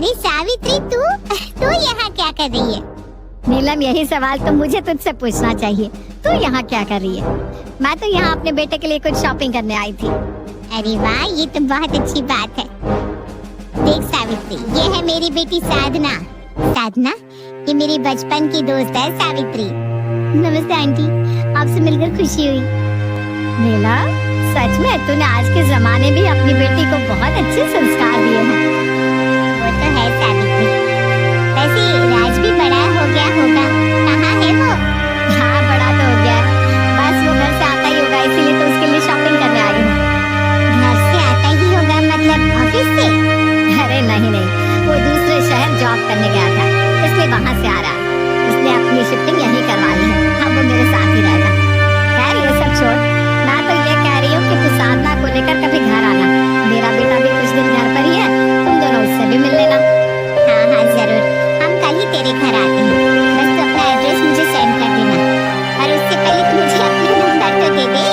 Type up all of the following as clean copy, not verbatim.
अरे सावित्री, तू यहाँ क्या कर रही है? नीलम, यही सवाल तो मुझे तुझसे पूछना चाहिए। तू यहाँ क्या कर रही है? मैं तो यहाँ अपने बेटे के लिए कुछ शॉपिंग करने आई थी। अरे वाह, ये तो बहुत अच्छी बात है। देख सावित्री, ये है मेरी बेटी साधना। साधना, ये मेरी बचपन की दोस्त है सावित्री। नमस्ते आंटी, आपसे मिलकर खुशी हुई। नीला, सच में तूने आज के जमाने में अपनी बेटी को बहुत अच्छे संस्कार दिए हैं। वो तो है सावित्री। वैसे राज भी बड़ा हो गया होगा, कहाँ है वो? हाँ, बड़ा तो हो गया है। बस वो घर से आता ही होगा, इसीलिए तो उसके लिए शॉपिंग करने आई हूँ। घर से आता ही होगा मतलब ऑफिस से? अरे नहीं, वो दूसरे शहर जॉब करने गया था, इसलिए वहाँ से आ रहा है। उसने अपनी शिफ्टिंग यहीं करवा ली है, अब वो मेरे साथ ही रहेगा। खैर ये सब छोड़, मैं तो ये कह रही हूँ कि तू साधना को लेकर कभी घर आना। मेरा बेटा भी कुछ दिन घर पर ही है, तुम दोनों उससे भी मिल लेना। हाँ जरूर, हम कल ही तेरे घर आते हैं। बस तू अपना एड्रेस मुझे सेंड कर देना, और उससे पहले तू मुझे अपना नंबर तो दे दे।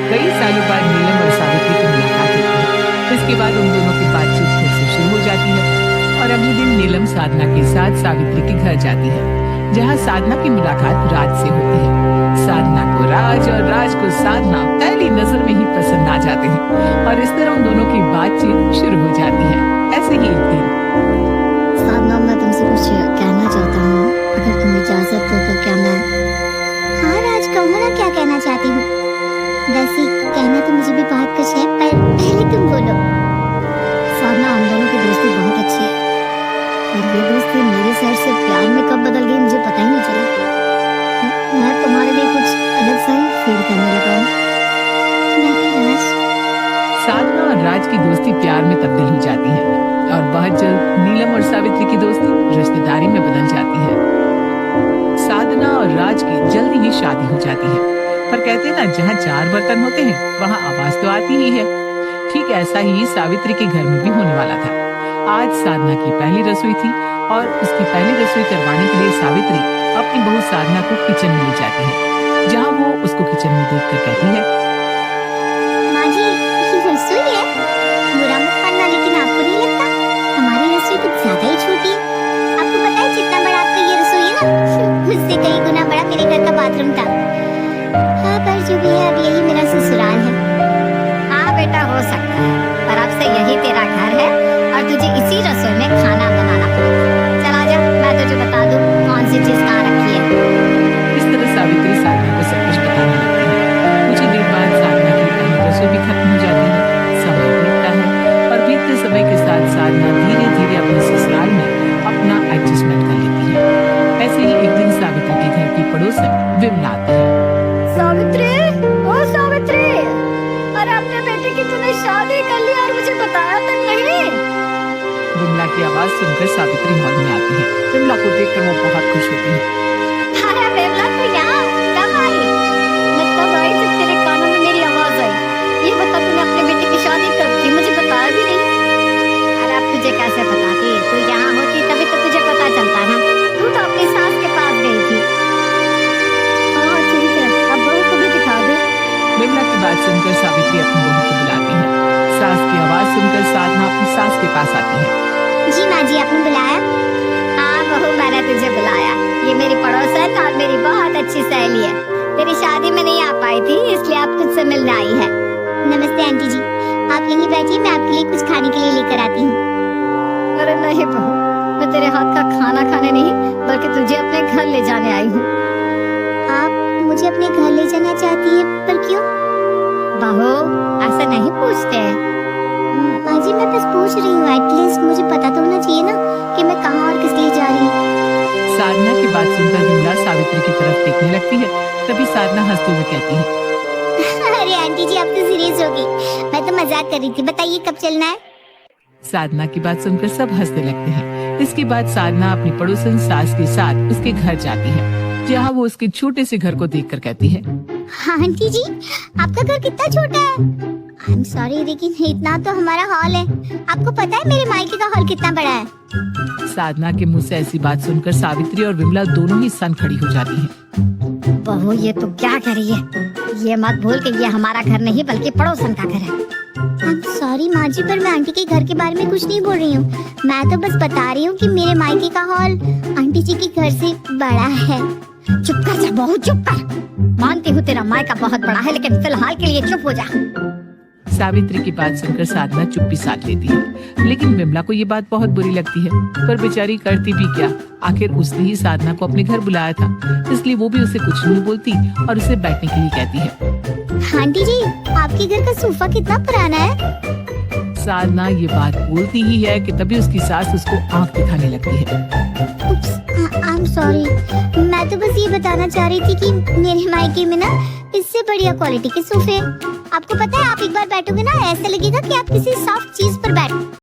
कई सालों बाद नीलम और सावित्री की मुलाकात होती है। इसके बाद उन दोनों की बातचीत फिर से शुरू हो जाती है और अगले दिन नीलम साधना के साथ सावित्री के घर जाती है, जहाँ साधना की मुलाकात राज से होती है। साधना को राज और राज को साधना पहली नजर में ही पसंद आ जाते हैं और इस तरह उन दोनों की बातचीत शुरू हो जाती है। ऐसे ही एक दिन साधना, मैं तुमसे कुछ कहना चाहता हूँ, अगर तुम इजाजत दो तो क्या मैं? हाँ राज, कहूँ ना क्या कहना चाहती हूँ। वैसे कहना तो मुझे भी बहुत कुछ है, पर पहले तुम बोलो। साधना, हम दोनों की दोस्ती बहुत अच्छी है, और ये दोस्ती मेरे शहर से प्यार में कब बदल गई मुझे पता ही नहीं चला। मैं तुम्हारे लिए कुछ अलग सा ही फील करने लगा हूँ। मैं भी राज। साधना और राज की दोस्ती प्यार में तब्दील हो जाती है और बहुत जल्द नीलम और सावित्री की दोस्ती रिश्तेदारी में बदल जाती है। साधना और राज की जल्दी ही शादी हो जाती है, पर कहते हैं ना, जहाँ चार बर्तन होते हैं वहाँ आवाज तो आती ही है। ठीक ऐसा ही सावित्री के घर में भी होने वाला था। आज साधना की पहली रसोई थी और उसकी पहली रसोई करवाने के लिए सावित्री अपनी बहू साधना को किचन में ले जाती है, जहाँ वो उसको किचन में देखकर कहती है, माँ जी, ये रसोई है। बुरा मत मानना, लेकिन आपको नहीं लगता हमारी रसोई कुछ ज्यादा ही छोटी है? आपको पता है जितना बड़ा आपका ये रसोई है ना, उससे कई गुना बड़ा मेरे घर का बाथरूम था। हाँ, पर जो भी है, अब यही मेरा ससुराल है। हाँ बेटा, हो सकता है, पर अब से यही तेरा घर है और तुझे इसी रसोई में खाना बनाना पड़ेगा। चल आजा, मैं तुझे बता दूं कौन सी चीज कहाँ रखी है। इस तरह सावित्री साधना को सब कुछ बताने लगती है। कुछ ही देर बाद साधना की पहली रसोई भी खत्म हो जाती है। समय बीतता है और बीतते समय के साथ साधना धीरे धीरे अपने ससुराल में अपना एडजस्टमेंट कर लेती है। ऐसे ही एक दिन सावित्री के घर की पड़ोसन विमला आती है। सावित्री, ओ सावित्री, अरे अपने बेटे की तूने शादी कर ली और मुझे बताया तक नहीं। विमला की आवाज सुनकर सावित्री हॉल में आती है। विमला को देखकर वो बहुत खुश होती है। अरे विमला, तू यहाँ कब आई? मैं तब आई जब तेरे कानों में मेरी आवाज आई। ये बता, तूने अपने बेटे की शादी कब की? मुझे बताया भी नहीं। अरे अब तुझे कैसे बताती? तू यहाँ होती तभी तो तुझे पता चलता ना। तू तो अपनी सास के पास गई थी। हाँ ठीक है, अब बहू को भी दिखा दे। विमला की बात सुनकर सावित्री अपनी बहू को बुलाती है। सास की आवाज सुनकर साधना अपनी सास के पास आती है। जी माँ जी, आपने बुलाया? हाँ बहू, मैंने तुझे बुलाया। ये मेरी पड़ोसन और मेरी बहुत अच्छी सहेली है। तेरी शादी में नहीं आ पाई थी, इसलिए आप तुझसे मिलने आई है। नमस्ते आंटी जी, आप यहीं बैठिए, मैं आपके लिए कुछ खाने के लिए लेकर आती हूँ। अरे नहीं बहू, मैं तेरे हाथ का खाना खाने नहीं, बल्कि तुझे अपने घर ले जाने आई हूँ। आप मुझे अपने घर ले जाना चाहती हैं, पर क्यों? बहू, ऐसा नहीं पूछते। माँ जी, मैं बस पूछ रही हूँ। एटलीस्ट मुझे पता तो होना चाहिए ना कि मैं कहाँ और किस लिए जा रही हूँ। साधना की बात सुनकर विमला सावित्री की तरफ देखने लगती है। तभी साधना हंसते हुए कहती है, अरे आंटी जी, आप तो सीरियस हो गई। मैं तो मजाक कर रही थी। बताइए कब चलना है? साधना की बात सुनकर सब हंसने लगते हैं। इसके बाद साधना अपनी पड़ोसन सास के साथ उसके घर जाती है, जहाँ वो उसके छोटे से घर को देखकर कहती है, हाँ आंटी जी, आपका घर कितना छोटा है। आई एम सॉरी, लेकिन इतना तो हमारा हॉल है। आपको पता है मेरे मायके का हॉल कितना बड़ा है? साधना के मुंह से ऐसी बात सुनकर सावित्री और विमला दोनों ही सन खड़ी हो जाती हैं। बहू, ये तो क्या कर रही है? ये मत भूल कि ये हमारा घर नहीं बल्कि पड़ोसन का घर है। सॉरी माँ जी, पर मैं आंटी के घर के बारे में कुछ नहीं बोल रही हूँ। मैं तो बस बता रही हूँ कि मेरे मायके का हॉल आंटी जी के घर से बड़ा है। चुप कर जा बहू, चुप कर। मानती हूँ तेरा मायका बहुत बड़ा है, लेकिन फिलहाल के लिए चुप हो जा। सावित्री की बात सुनकर साधना चुप्पी साध लेती है, लेकिन विमला को ये बात बहुत बुरी लगती है, पर बेचारी करती भी क्या। आखिर उसने ही साधना को अपने घर बुलाया था, इसलिए वो भी उसे कुछ नहीं बोलती और उसे बैठने के लिए कहती है। आंटी जी, आपके घर का सोफा कितना पुराना है? साधना ये बात बोलती ही है कि तभी उसकी सास उसको आंख दिखाने लगती है। आई एम सॉरी, मैं तो बस ये बताना चाह रही थी कि मेरे मायके में ना इससे बढ़िया क्वालिटी के सोफे हैं। आपको पता है, आप एक बार बैठोगे ना, ऐसा लगेगा कि आप किसी सॉफ्ट चीज पर बैठ